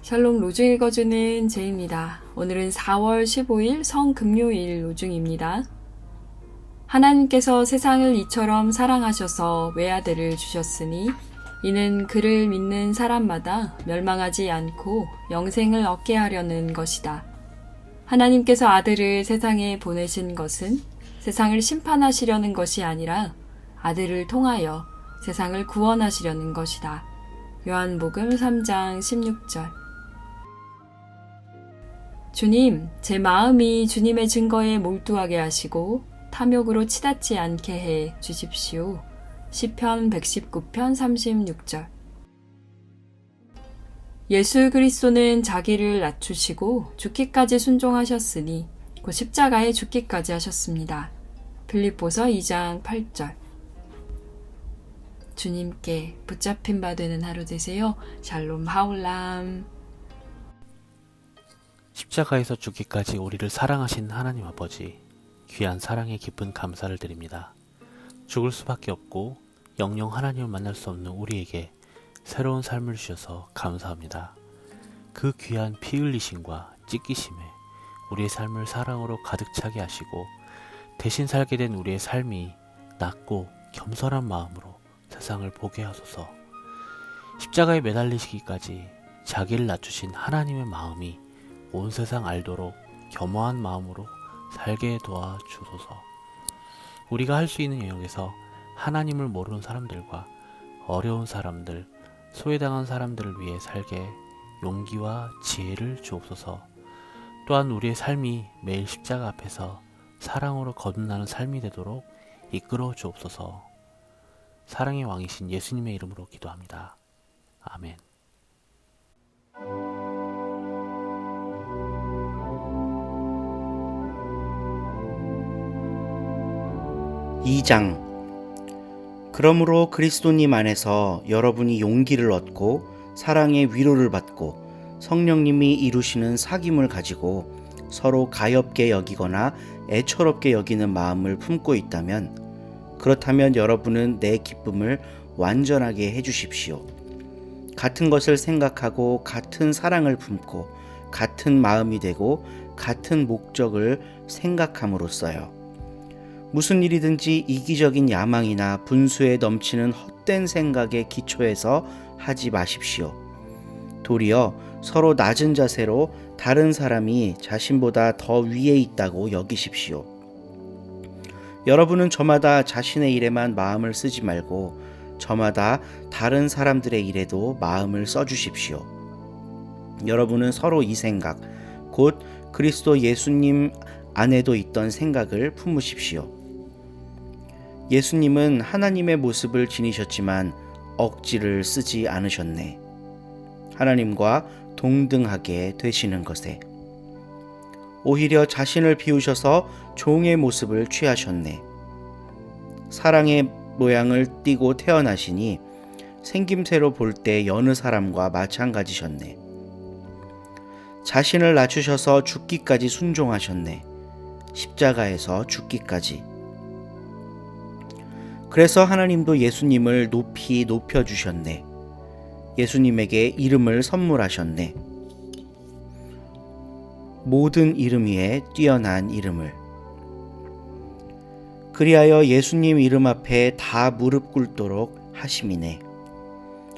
샬롬 로중 읽어주는 제입니다. 오늘은 4월 15일 성금요일 로중입니다. 하나님께서 세상을 이처럼 사랑하셔서 외아들을 주셨으니 이는 그를 믿는 사람마다 멸망하지 않고 영생을 얻게 하려는 것이다. 하나님께서 아들을 세상에 보내신 것은 세상을 심판하시려는 것이 아니라 아들을 통하여 세상을 구원하시려는 것이다. 요한복음 3장 16절. 주님, 제 마음이 주님의 증거에 몰두하게 하시고 탐욕으로 치닫지 않게 해 주십시오. 시편 119편 36절. 예수 그리스도는 자기를 낮추시고 죽기까지 순종하셨으니 곧 십자가에 죽기까지 하셨습니다. 빌립보서 2장 8절. 주님께 붙잡힌 바 되는 하루 되세요. 샬롬 하울람. 십자가에서 죽기까지 우리를 사랑하신 하나님 아버지, 귀한 사랑에 깊은 감사를 드립니다. 죽을 수밖에 없고 영영 하나님을 만날 수 없는 우리에게 새로운 삶을 주셔서 감사합니다. 그 귀한 피 흘리심과 찢기심에 우리의 삶을 사랑으로 가득 차게 하시고 대신 살게 된 우리의 삶이 낮고 겸손한 마음으로 세상을 보게 하소서. 십자가에 매달리시기까지 자기를 낮추신 하나님의 마음이 온 세상 알도록 겸허한 마음으로 살게 도와주소서. 우리가 할 수 있는 영역에서 하나님을 모르는 사람들과 어려운 사람들, 소외당한 사람들을 위해 살게 용기와 지혜를 주옵소서. 또한 우리의 삶이 매일 십자가 앞에서 사랑으로 거듭나는 삶이 되도록 이끌어 주옵소서. 사랑의 왕이신 예수님의 이름으로 기도합니다. 아멘. 2장. 그러므로 그리스도님 안에서 여러분이 용기를 얻고 사랑의 위로를 받고 성령님이 이루시는 사귐을 가지고 서로 가엾게 여기거나 애처롭게 여기는 마음을 품고 있다면, 그렇다면 여러분은 내 기쁨을 완전하게 해주십시오. 같은 것을 생각하고 같은 사랑을 품고 같은 마음이 되고 같은 목적을 생각함으로써요. 무슨 일이든지 이기적인 야망이나 분수에 넘치는 헛된 생각에 기초해서 하지 마십시오. 도리어 서로 낮은 자세로 다른 사람이 자신보다 더 위에 있다고 여기십시오. 여러분은 저마다 자신의 일에만 마음을 쓰지 말고 저마다 다른 사람들의 일에도 마음을 써주십시오. 여러분은 서로 이 생각, 곧 그리스도 예수님 안에도 있던 생각을 품으십시오. 예수님은 하나님의 모습을 지니셨지만 억지를 쓰지 않으셨네. 하나님과 동등하게 되시는 것에 오히려 자신을 비우셔서 종의 모습을 취하셨네. 사랑의 모양을 띠고 태어나시니 생김새로 볼 때 여느 사람과 마찬가지셨네. 자신을 낮추셔서 죽기까지 순종하셨네. 십자가에서 죽기까지. 그래서 하나님도 예수님을 높이 높여주셨네. 예수님에게 이름을 선물하셨네. 모든 이름 위에 뛰어난 이름을. 그리하여 예수님 이름 앞에 다 무릎 꿇도록 하심이네.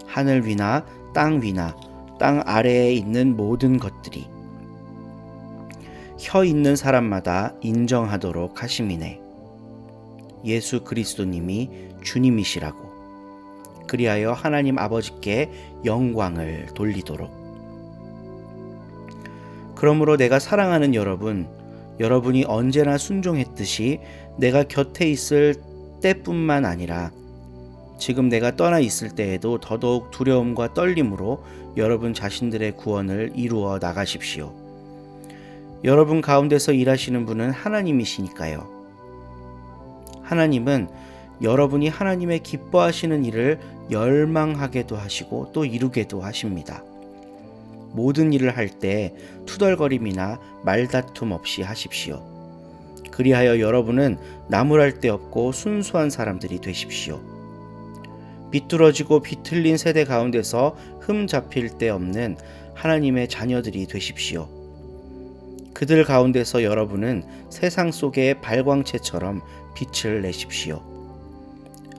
하늘 위나 땅 위나 땅 아래에 있는 모든 것들이 혀 있는 사람마다 인정하도록 하심이네. 예수 그리스도님이 주님이시라고. 그리하여 하나님 아버지께 영광을 돌리도록. 그러므로 내가 사랑하는 여러분이 언제나 순종했듯이 내가 곁에 있을 때뿐만 아니라 지금 내가 떠나 있을 때에도 더더욱 두려움과 떨림으로 여러분 자신들의 구원을 이루어 나가십시오. 여러분 가운데서 일하시는 분은 하나님이시니까요. 하나님은 여러분이 하나님의 기뻐하시는 일을 열망하게도 하시고 또 이루게도 하십니다. 모든 일을 할 때 투덜거림이나 말다툼 없이 하십시오. 그리하여 여러분은 나무랄 데 없고 순수한 사람들이 되십시오. 비뚤어지고 비틀린 세대 가운데서 흠 잡힐 데 없는 하나님의 자녀들이 되십시오. 그들 가운데서 여러분은 세상 속의 발광체처럼 빛을 내십시오.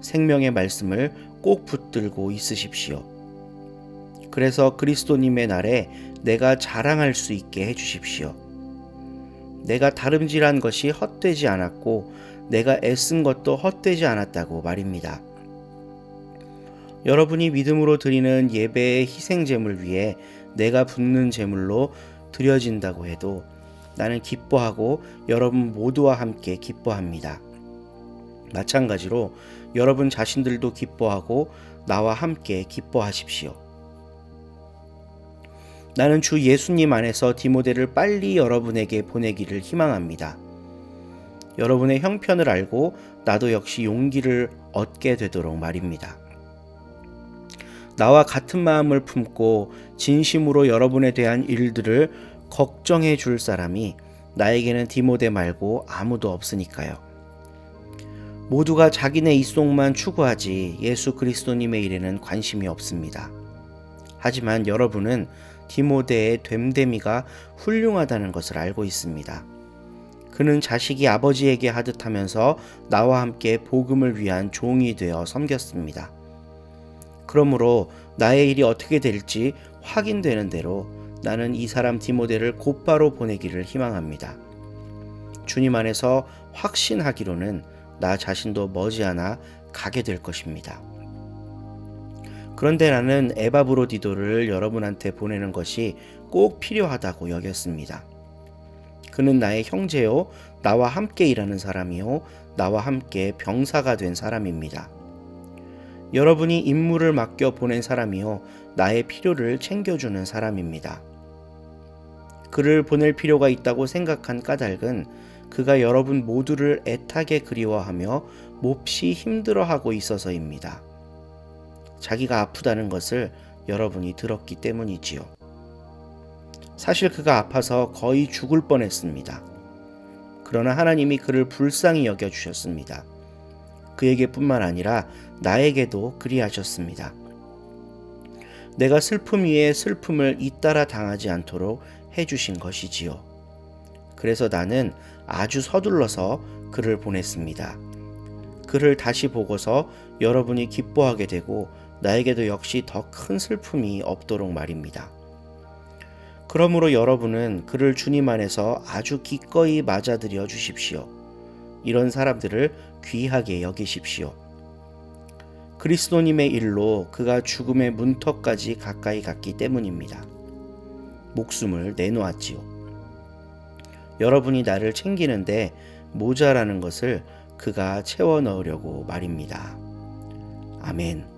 생명의 말씀을 꼭 붙들고 있으십시오. 그래서 그리스도님의 날에 내가 자랑할 수 있게 해주십시오. 내가 다름질한 것이 헛되지 않았고 내가 애쓴 것도 헛되지 않았다고 말입니다. 여러분이 믿음으로 드리는 예배의 희생제물 위에 내가 붓는 제물로 드려진다고 해도 나는 기뻐하고 여러분 모두와 함께 기뻐합니다. 마찬가지로 여러분 자신들도 기뻐하고 나와 함께 기뻐하십시오. 나는 주 예수님 안에서 디모데를 빨리 여러분에게 보내기를 희망합니다. 여러분의 형편을 알고 나도 역시 용기를 얻게 되도록 말입니다. 나와 같은 마음을 품고 진심으로 여러분에 대한 일들을 걱정해 줄 사람이 나에게는 디모데 말고 아무도 없으니까요. 모두가 자기네 입속만 추구하지 예수 그리스도님의 일에는 관심이 없습니다. 하지만 여러분은 디모데의 됨됨이가 훌륭하다는 것을 알고 있습니다. 그는 자식이 아버지에게 하듯 하면서 나와 함께 복음을 위한 종이 되어 섬겼습니다. 그러므로 나의 일이 어떻게 될지 확인되는 대로 나는 이 사람 디모데를 곧바로 보내기를 희망합니다. 주님 안에서 확신하기로는 나 자신도 머지않아 가게 될 것입니다. 그런데 나는 에바브로디도를 여러분한테 보내는 것이 꼭 필요하다고 여겼습니다. 그는 나의 형제요, 나와 함께 일하는 사람이요, 나와 함께 병사가 된 사람입니다. 여러분이 임무를 맡겨 보낸 사람이요, 나의 필요를 챙겨주는 사람입니다. 그를 보낼 필요가 있다고 생각한 까닭은 그가 여러분 모두를 애타게 그리워하며 몹시 힘들어하고 있어서입니다. 자기가 아프다는 것을 여러분이 들었기 때문이지요. 사실 그가 아파서 거의 죽을 뻔했습니다. 그러나 하나님이 그를 불쌍히 여겨주셨습니다. 그에게뿐만 아니라 나에게도 그리하셨습니다. 내가 슬픔 위에 슬픔을 잇따라 당하지 않도록 해주신 것이지요. 그래서 나는 아주 서둘러서 그를 보냈습니다. 그를 다시 보고서 여러분이 기뻐하게 되고 나에게도 역시 더 큰 슬픔이 없도록 말입니다. 그러므로 여러분은 그를 주님 안에서 아주 기꺼이 맞아들여 주십시오. 이런 사람들을 귀하게 여기십시오. 그리스도님의 일로 그가 죽음의 문턱까지 가까이 갔기 때문입니다. 목숨을 내놓았지요. 여러분이 나를 챙기는데 모자라는 것을 그가 채워 넣으려고 말입니다. 아멘.